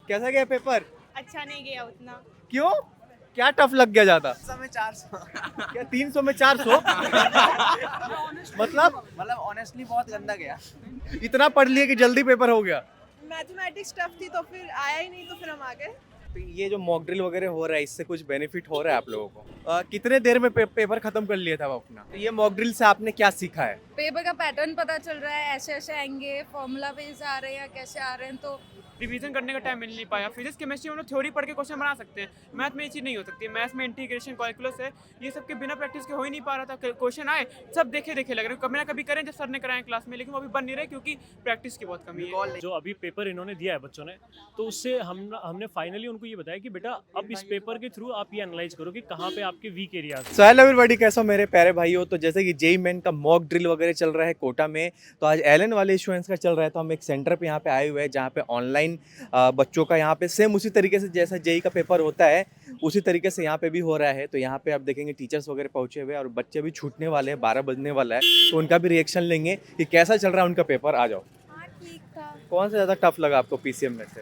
कैसा गया पेपर? अच्छा नहीं गया उतना। क्यों? क्या टफ लग गया ज्यादा? 300 में 400 क्या 300 में 400? मतलब ऑनेस्टली बहुत गंदा गया। इतना पढ़ लिए कि जल्दी पेपर हो गया? मैथमेटिक्स टफ थी तो फिर आया ही नहीं, तो फिर हम आ गए। तो ये जो मॉक ड्रिल वगैरह हो रहा है, इससे कुछ बेनिफिट हो रहा है आप लोगों को? कितने देर में पेपर खत्म कर लिया था वो अपना? तो ये मॉक ड्रिल से आपने क्या सीखा है? पेपर का पैटर्न पता चल रहा है, ऐसे ऐसे आएंगे, फॉर्मूला बेस आ रहे हैं या कैसे आ रहे हैं, तो रिवीजन करने का टाइम मिल नहीं पाया। फिजिक्स केमिस्ट्री में हम लोग थ्योरी पढ़ के क्वेश्चन बना सकते हैं, मैथ में ये चीज़ नहीं हो सकती। मैथ में इंटीग्रेशन कैलकुलस है, ये सब के बिना प्रैक्टिस के हो ही नहीं पा रहा था। क्वेश्चन आए सब देखे देखे लग रहे हैं, कभी ना कभी करें जब सर ने कराएं क्लास में, लेकिन वो अभी बन नहीं रहे क्योंकि प्रैक्टिस की बहुत कमी है। जो अभी पेपर इन्होंने दिया है बच्चों ने, तो उससे हमने फाइनली उनको ये बताया कि बेटा अब इस पेपर के थ्रू आप ये एनालाइज करो कि कहाँ पे आपके weak areas. So hello everybody, कैसा हो मेरे प्यारे भाइयों? तो जैसे कि जेई मेन का मॉक ड्रिल वगैरह चल रहा है कोटा में, तो आज एलन वाले स्टूडेंट्स का चल रहा है। तो हम एक सेंटर पे यहाँ पे आए हुए हैं जहाँ पे ऑनलाइन बच्चों का यहाँ पे सेम उसी तरीके से जैसा जेई का पेपर होता है उसी तरीके से यहाँ पे भी हो रहा है। तो यहाँ पे आप देखेंगे टीचर्स वगैरह पहुँचे हुए हैं और बच्चे भी छूटने वाले हैं, 12 बजने वाला है, तो उनका भी रिएक्शन लेंगे कि कैसा चल रहा है उनका पेपर। आ जाओ। हाँ ठीक था। कौन सा ज़्यादा टफ लगा आपको पीसीएम में से?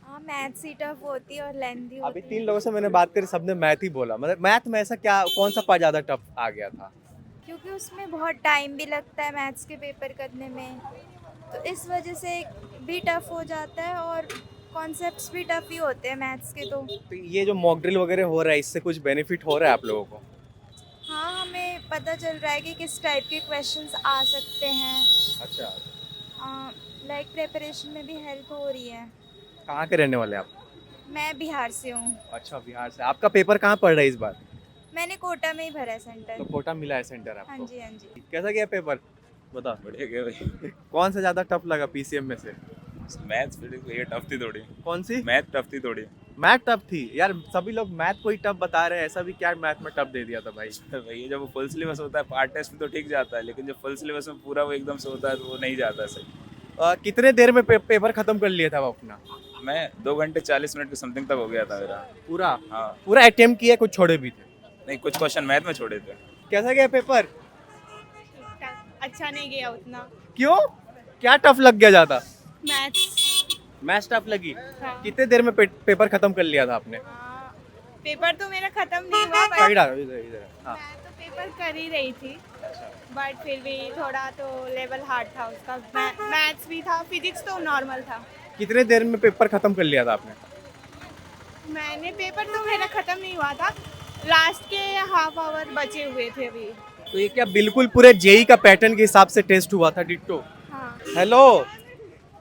हाँ मैथ्स ही टफ होती है और लेंथी अभी होती 3 लोगों से मैंने बात करी, सबने मैथ ही बोला। मतलब मैथ में ऐसा क्या, कौन सा पार्ट ज़्यादा टफ आ गया था? क्योंकि उसमें बहुत टाइम भी लगता है मैथ्स के पेपर करने में, तो इस वजह से भी टफ हो जाता है और कॉन्सेप्ट्स भी टफ ही होते हैं मैथ्स के। तो ये जो मॉक ड्रिल वगैरह हो रहा है, इससे कुछ बेनिफिट हो रहा है आप लोगों को? हाँ हमें पता चल रहा है कि किस टाइप के क्वेश्चंस आ सकते हैं। अच्छा, लाइक प्रिपरेशन में भी हेल्प हो रही है। कहाँ के रहने वाले आप? मैं बिहार से हूँ। अच्छा, बिहार से। आपका पेपर कहाँ पड़ रहा है इस बार? मैंने कोटा में ही भरा है तो सेंटर। कोटा मिला है सेंटर हाँ आपको? जी हाँ जी। कैसा गया पेपर? बता। बढ़िया गया भाई। कौन सा ज़्यादा टफ लगा पीसीएम में से? मैथ्स फिजिक्स ये टफ थी थोड़ी। कौन सी? मैथ टफ थी थोड़ी। मैथ टफ थी यार। सभी लोग मैथ को ही टफ बता रहे हैं, ऐसा भी क्या मैथ में टफ दे दिया था भाई? भाई जब वो फुल सिलेबस होता है पार्ट टेस्ट में तो ठीक जाता है, लेकिन जब फुल सिलेबस में पूरा वो एकदम से होता है तो वो नहीं जाता सही। कितने देर में पेपर खत्म कर लिया था वो अपना? मैं 2 घंटे 40 मिनट के समथिंग तक हो गया था मेरा। पूरा? हाँ, पूरा अटेम्प्ट किया, कुछ छोड़े भी थे? नहीं कुछ क्वेश्चन मैथ में छोड़े थे। कैसा गया पेपर? अच्छा नहीं गया उतना। क्यों? क्या टफ लग गया ज्यादा? मैथ्स। मैथ्स टफ लगी? हाँ। कितने देर में पेपर खत्म कर लिया था आपने? पेपर तो मेरा खत्म नहीं हुआ, पर साइड आ, इधर। हाँ। मैं तो पेपर कर ही रही थी, बट फिर भी थोड़ा तो लेवल हार्ड था उसका। मैथ्स भी था, फिजिक्स तो नॉर्मल था। कितने देर में पेपर खत्म कर लिया था आपने? मैंने पेपर तो मेरा खत्म नहीं हुआ था, लास्ट के हाफ आवर बचे हुए थे अभी। तो ये क्या बिल्कुल पूरे जेई का पैटर्न के हिसाब से टेस्ट हुआ था डिट्टो? हाँ। हेलो,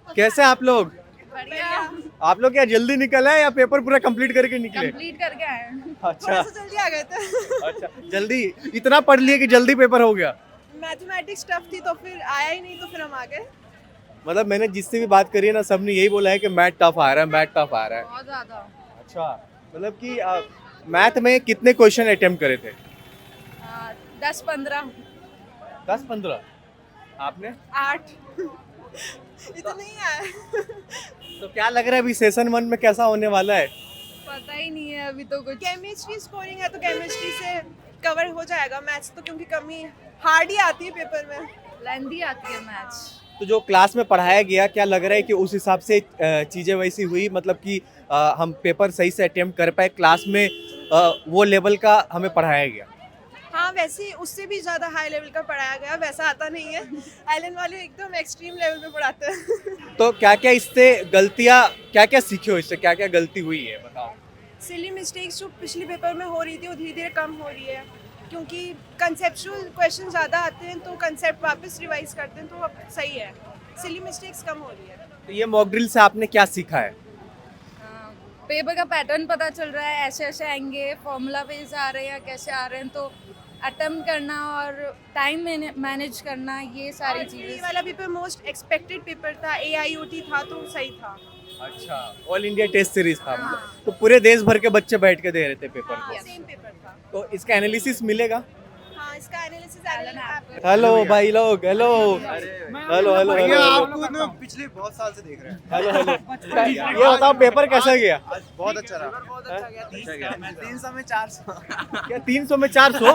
कैसे आप लोग? बढ़िया। आप लोग क्या जल्दी निकल आए या पेपर पूरा कंप्लीट करके निकले? कंप्लीट करके आए हैं। अच्छा जल्दी आ गए थे। अच्छा, जल्दी इतना पढ़ लिए कि जल्दी पेपर हो गया? मैथमेटिक्स टफ थी तो फिर आया ही नहीं, तो फिर हम आ गए। मतलब मैंने जिससे भी बात करी है ना, सबने यही बोला है कि मैथ टफ आ रहा है, मैथ टफ आ रहा है। बहुत ज़्यादा। अच्छा, मतलब कि मैथ में कितने क्वेश्चन अटेम्प्ट करे थे? 10-15। 10-15? आपने? 8। इतना नहीं आया। तो क्या लग रहा है अभी सेशन 1 में कैसा होने वाला है? पता ही नहीं है अभी तो कुछ। केमिस्ट्री स्कोरिंग है तो केमिस्ट्री से कवर हो जाएगा। मैथ्स तो क्योंकि कमी हार्ड ही आती है पेपर में। लेंथी आती है मैथ्स। तो जो क्लास में पढ़ाया गया, क्या लग रहा है कि उस हिसाब से चीज़ें वैसी हुई? मतलब कि हम पेपर सही से अटेम्प्ट कर पाए, क्लास में वो लेवल का हमें पढ़ाया गया? हाँ, वैसे उससे भी ज़्यादा हाई लेवल का पढ़ाया गया, वैसा आता नहीं है। एलन वाले एकदम एक्सट्रीम लेवल पे पढ़ाते हैं। तो क्या क्या इससे गलतियाँ, क्या क्या सीखे हो इससे, क्या क्या गलती हुई है बताओ? सिली मिस्टेक्स जो पिछले पेपर में हो रही थी वो धीरे धीरे कम हो रही है, क्योंकि कंसेप्चुअल क्वेश्चन ज़्यादा आते हैं तो कंसेप्ट वापस रिवाइज करते हैं, तो अब सही है। सिली मिस्टेक्स कम हो रही है। तो ये मॉक ड्रिल से आपने क्या सीखा है? पेपर का पैटर्न पता चल रहा है, ऐसे ऐसे आएंगे, फॉर्मूला बेस आ रहे हैं या कैसे आ रहे हैं, तो अटेम्प्ट करना और टाइम मैनेज करना, ये सारी ये चीज़ें। वाला पेपर मोस्ट एक्सपेक्टेड पेपर था, AIOT था तो सही था। अच्छा, ऑल इंडिया टेस्ट सीरीज था मतलब। तो पूरे देश भर के बच्चे बैठ के दे रहे थे पेपर हाँ, को। सेम पेपर था। तो इसका एनालिसिस मिलेगा? हाँ, इसका एनालिसिस एलन ऐप। हेलो भाई लोग, हेलो हेलो हेलो हेलो आपको पिछले बहुत साल से देख रहे हैं। Hello hello. ये बताओ पेपर कैसा गया? आज बहुत अच्छा रहा। अच्छा गया। 300 में 400। क्या 300 में 400?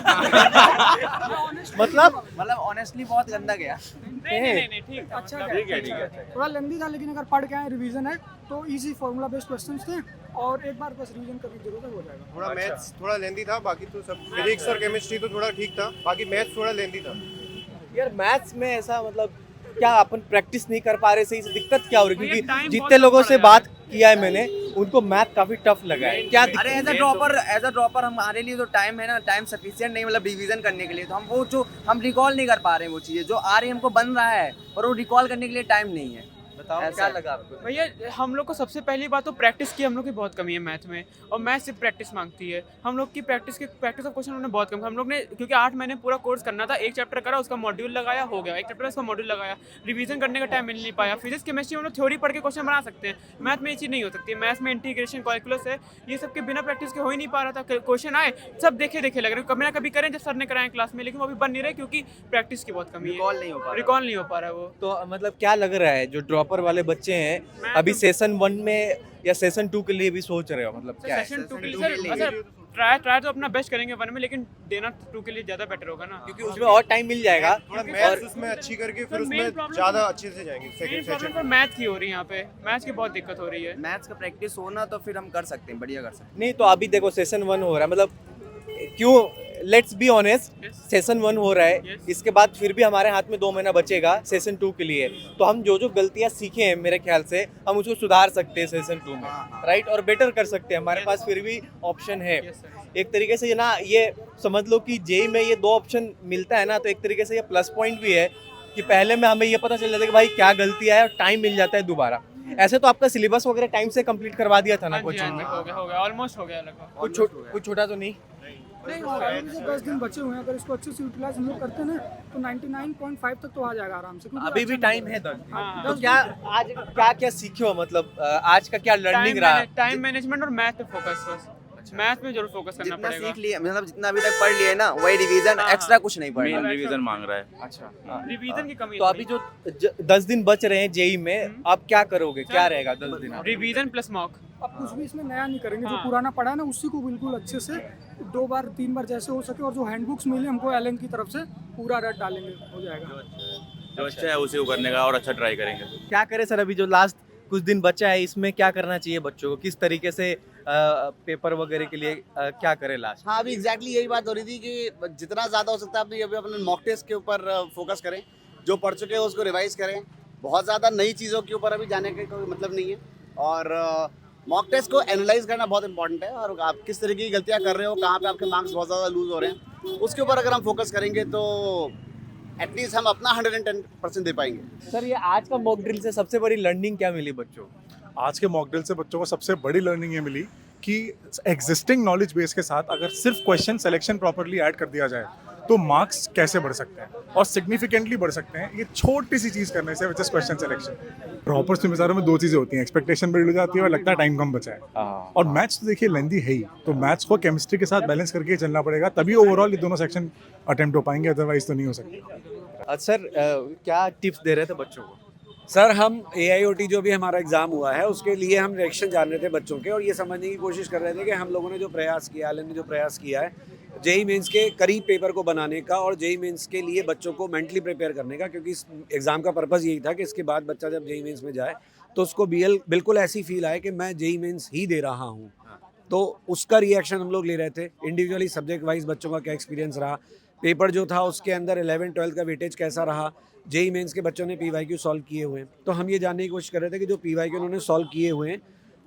मतलब ऑनेस्टली बहुत गंदा गया। नहीं ठीक था। अच्छा ठीक है। थोड़ा लेंदी था, लेकिन अगर पढ़ के आए, रिवीजन है तो इजी फार्मूला बेस्ड क्वेश्चंस थे और एक बार बस रिवीजन करने की जरूरत है, हो जाएगा। थोड़ा मैथ्स थोड़ा लेंदी था, बाकी तो सब फिजिक्स और केमिस्ट्री तो थोड़ा ठीक था, बाकी मैथ्स थोड़ा लेंदी था। यार मैथ्स में ऐसा मतलब क्या अपन प्रैक्टिस नहीं कर पा रहे सही से, दिक्कत क्या हो रही है? भैया, क्योंकि time जितने बहुत लोगों कम से पड़ बात किया है मैंने, उनको मैथ काफी टफ लगा है। क्या अरे एज अ ड्रॉपर हमारे लिए तो टाइम है ना, टाइम सफिशिएंट नहीं, मतलब रिवीजन करने के लिए तो हम वो जो हम रिकॉल नहीं कर पा रहे हैं, वो चीज़ें जो आ रही है हमको बन रहा है और वो रिकॉल करने के लिए टाइम नहीं है। बताओ ऐसा क्या है। लगा आपको? भैया हम लोग को सबसे पहली बात तो प्रैक्टिस की हम लोग की बहुत कमी है मैथ में, और मैथ सिर्फ प्रैक्टिस मांगती है। हम लोग की प्रैक्टिस ऑफ क्वेश्चन उन्होंने बहुत कम, हम लोग ने क्योंकि 8 महीने पूरा कोर्स करना था, एक चैप्टर करा, उसका मॉड्यूल लगाया, हो गया, एक चैप्टर उसका मॉड्यूल लगाया, रिवीजन करने का टाइम मिल नहीं पाया। फिजिक्स केमिस्ट्री हम लोग थ्योरी पढ़ के क्वेश्चन बना सकते हैं, मैथ में ये चीज़ नहीं हो सकती। मैथ में इंटीग्रेशन कैलकुलस है, ये सब के बिना प्रैक्टिस के हो ही नहीं पा रहा था। क्वेश्चन आए सब देखे देखे लग रहे, कभी ना कभी करें जब सर ने कराए क्लास में, लेकिन वो अभी बन नहीं रहे क्योंकि प्रैक्टिस की बहुत कमी है, रिकॉल नहीं हो पा रहा। रिकॉल नहीं हो पा रहा है वो। तो मतलब क्या लग रहा है जो ड्रॉपर वाले बच्चे हैं मैं अभी तो- सेशन 1 में या सेशन 2 के लिए भी सोच रहे हो, मतलब क्या है? सेशन 2 के Session लिए two के सर लिए। ट्राई तो अपना बेस्ट करेंगे 1 में, लेकिन देना 2 के लिए ज़्यादा बेटर होगा ना, क्योंकि उसमें और टाइम मिल जाएगा। थोड़ा क्योंकि मैथ्स और उसमें अच्छी करके फिर तो main उसमें problem- ज़्यादा अच्छे से जाएंगे मेन सेकंड प्रॉब्लम सेशन। तो मैथ की हो रही है यहाँ पे, मैथ्स की बहुत दिक्कत हो रही है। मैथ्स का प्रैक्टिस होना तो फिर हम कर सकते हैं, बढ़िया कर सकते हैं। नहीं तो अभी देखो सेशन 1 हो रहा है, मतलब क्यों, let's be honest, Yes. Session 1 हो रहा है, Yes. इसके बाद फिर भी हमारे हाथ में 2 महीना बचेगा सेशन 2 के लिए, तो हम जो जो गलतियां सीखे हैं मेरे ख्याल से हम उसको सुधार सकते हैं सेशन 2 में, राइट, और बेटर कर सकते हैं। हमारे Yes. पास फिर भी ऑप्शन है। Yes, sir. एक तरीके से ये ना, ये समझ लो कि जेई में ये 2 ऑप्शन मिलता है ना, तो एक तरीके से ये प्लस पॉइंट भी है कि पहले में हमें ये पता चल जाता है कि भाई क्या गलती है, और टाइम मिल जाता है दोबारा। ऐसे तो आपका सिलेबस वगैरह टाइम से कंप्लीट करवा दिया था ना हाँ जी, कोचिंग हाँ में? जी, हो गया ऑलमोस्ट हो गया लगभग। कुछ छोटा तो नहीं? नहीं, अभी भी 10 दिन बचे हुए हैं, अगर इसको अच्छे से यूटिलाइज हम लोग करते हैं ना तो 99.5 तक तो आ जाएगा आराम से, क्योंकि अभी भी अच्छा टाइम है 10 दिन। हाँ। तो क्या आज क्या क्या सीखे हो, मतलब आज का क्या लर्निंग रहा? टाइम मैनेजमेंट और मैथ पे फोकस बस, मैथ में जरूर फोकस करना जितना पड़ेगा। सीख लिया, मतलब जितना अभी तक पढ़ लिया है ना, वही रिवीजन, हाँ, एक्स्ट्रा कुछ नहीं पढ़ना। मेन रिवीजन मांग रहा है। अच्छा, रिवीजन की कमी तो अभी जो 10 दिन बच रहे हैं जेई में, आप क्या करोगे, क्या रहेगा 10 दिन? Revision plus mock. अब कुछ भी इसमें नया नहीं करेंगे, जो हाँ। पुराना पढ़ा है ना उसी को बिल्कुल अच्छे से 2 बार 3 बार जैसे हो सके, और जो हैंडबुक्स मिली हमको एलन की तरफ से पूरा रट डालेंगे, हो जाएगा। जो अच्छा है उसी को करने का और अच्छा ट्राई करेंगे। क्या करें सर, अभी जो लास्ट कुछ दिन बचा है इसमें क्या करना चाहिए बच्चों को, किस तरीके से पेपर वगैरह के लिए क्या करें लास्ट? हाँ, अभी एग्जैक्टली यही बात हो रही थी कि जितना ज़्यादा हो सकता है अपने अभी अपने मॉक टेस्ट के ऊपर फोकस करें, जो पढ़ चुके हैं उसको रिवाइज करें। बहुत ज़्यादा नई चीज़ों के ऊपर अभी जाने का कोई मतलब नहीं है, और मॉक टेस्ट को एनालाइज करना बहुत इंपॉर्टेंट है, और आप किस तरीके की गलतियाँ कर रहे हो, कहाँ पे आपके मार्क्स बहुत ज़्यादा लूज हो रहे हैं, उसके ऊपर अगर हम फोकस करेंगे तो एटलीस्ट हम अपना 110% दे पाएंगे। सर ये आज का मॉक ड्रिल से सबसे बड़ी लर्निंग क्या मिली बच्चों को? आज के मॉक ड्रिल से बच्चों को सबसे बड़ी लर्निंग ये मिली कि एग्जिस्टिंग नॉलेज बेस के साथ अगर सिर्फ क्वेश्चन सिलेक्शन प्रॉपर्ली ऐड कर दिया जाए तो मार्क्स कैसे बढ़ सकते हैं और सिग्निफिकेंटली बढ़ सकते हैं, ये छोटी सी चीज़ करने से, which is question selection. Droppers में बेचारों में 2 चीज़ें होती हैं, एक्सपेक्टेशन बिल्ड हो जाती है और लगता है टाइम कम बचा है, और मैथ्स तो देखिए लेंदी है ही, तो मैथ्स को केमिस्ट्री के साथ बैलेंस करके चलना पड़ेगा, तभी ओवरऑल ये दोनों सेक्शन अटेम्प्ट हो पाएंगे, अदरवाइज तो नहीं हो सकते। सर क्या टिप्स दे रहे थे बच्चों को? सर हम AIOT जो भी हमारा एग्ज़ाम हुआ है उसके लिए हम रिएक्शन जान रहे थे बच्चों के, और ये समझने की कोशिश कर रहे थे कि हम लोगों ने जो प्रयास किया, एलन ने जो प्रयास किया है जेई मेंस के करीब पेपर को बनाने का, और जेई मेंस के लिए बच्चों को मेंटली प्रिपेयर करने का, क्योंकि इस एग्ज़ाम का पर्पज़ यही था कि इसके बाद बच्चा जब जेई मेंस में जाए तो उसको बिल्कुल ऐसी फील आए कि मैं जेई मेंस ही दे रहा हूँ। तो उसका रिएक्शन हम लोग ले रहे थे, इंडिविजुअली सब्जेक्ट वाइज बच्चों का क्या एक्सपीरियंस रहा, पेपर जो था उसके अंदर 11-12 का वेटेज कैसा रहा, जेई मेंस के बच्चों ने PYQ सॉल्व किए हुए हैं, तो हम ये जानने की कोशिश कर रहे थे कि जो PYQ उन्होंने सॉल्व किए हुए हैं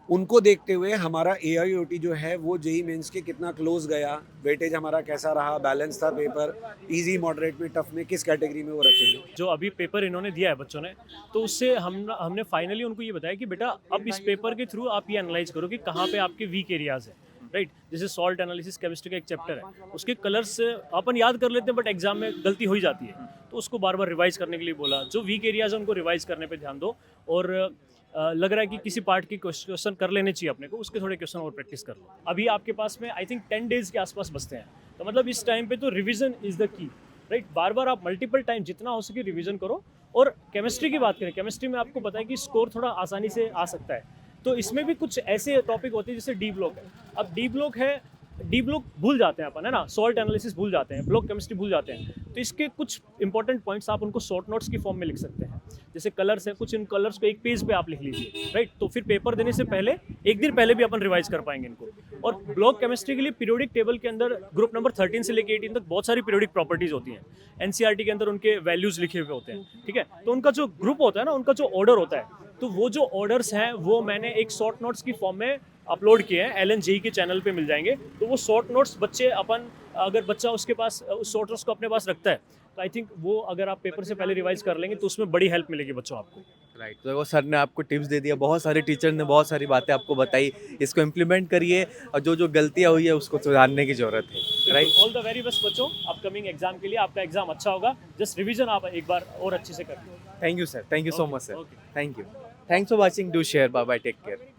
उनको देखते हुए हमारा AIOT जो है वो जेई मेंस के कितना क्लोज गया, वेटेज हमारा कैसा रहा, बैलेंस था पेपर, इजी मॉडरेट में टफ में किस कैटेगरी में वो रखेंगे। जो अभी पेपर इन्होंने दिया है बच्चों ने, तो उससे हमने फाइनली उनको ये बताया कि बेटा अब इस पेपर के थ्रू आप ये एनालाइज करो कि कहाँ पे आपके वीक एरियाज है, राइट। जैसे सॉल्ट एनालिसिस केमिस्ट्री का एक चैप्टर है, उसके कलर्स अपन याद कर लेते हैं बट एग्जाम में गलती हो ही जाती है, तो उसको बार बार रिवाइज करने के लिए बोला। जो वीक एरियाज है उनको रिवाइज करने पे ध्यान दो, और लग रहा है कि किसी पार्ट के क्वेश्चन कर लेने चाहिए अपने को, उसके थोड़े क्वेश्चन और प्रैक्टिस कर लो। अभी आपके पास में आई थिंक 10 डेज के आसपास बचते हैं, तो मतलब इस टाइम पे तो revision is the key, right. बार बार आप मल्टीपल टाइम जितना हो सके रिवीजन करो। और केमिस्ट्री की बात करें, केमिस्ट्री में आपको पता है कि स्कोर थोड़ा आसानी से आ सकता है, तो इसमें भी कुछ ऐसे टॉपिक होते हैं जैसे डी ब्लॉक है। अब डी ब्लॉक है, डी ब्लॉक भूल जाते हैं अपन, है ना, सॉल्ट एनालिसिस भूल जाते हैं, ब्लॉक केमिस्ट्री भूल जाते हैं, तो इसके कुछ इंपॉर्टेंट पॉइंट्स आप उनको शॉर्ट नोट्स की फॉर्म में लिख सकते हैं। जैसे कलर्स हैं, कुछ इन कलर्स को एक पेज पे आप लिख लीजिए, राइट, तो फिर पेपर देने से पहले एक दिन पहले भी अपन रिवाइज कर पाएंगे इनको। और ब्लॉक केमिस्ट्री के लिए पीरियोडिक टेबल के अंदर ग्रुप नंबर 13 से लेके 18 तक बहुत सारी पीरियोडिक प्रॉपर्टीज होती हैं, एनसीईआरटी के अंदर उनके वैल्यूज लिखे हुए होते हैं, ठीक है। तो उनका जो ग्रुप होता है ना, उनका जो ऑर्डर होता है, तो वो जो ऑर्डर्स हैं वो मैंने एक शॉर्ट नोट्स की फॉर्म में अपलोड किए हैं, LNJE के चैनल पे मिल जाएंगे। तो वो शॉर्ट नोट्स बच्चे अपन, अगर बच्चा उसके पास उस शॉर्ट नोट्स को अपने पास रखता है, तो आई थिंक वो अगर आप पेपर से पहले रिवाइज कर लेंगे तो उसमें बड़ी हेल्प मिलेगी बच्चों आपको। राइट, तो वो सर ने आपको टिप्स दे दिया, बहुत सारे टीचर ने बहुत सारी बातें आपको बताई, इसको इम्प्लीमेंट करिए और जो जो गलतियाँ हुई है उसको सुधारने की ज़रूरत है। Right, all the very best बच्चों, अपकमिंग एग्जाम के लिए। आपका एग्जाम अच्छा होगा, जस्ट रिवीजन आप एक बार और अच्छे से करें। Thank you sir, thank you so Okay, much sir, okay. Thank you, thanks for watching, do share, bye bye, take care.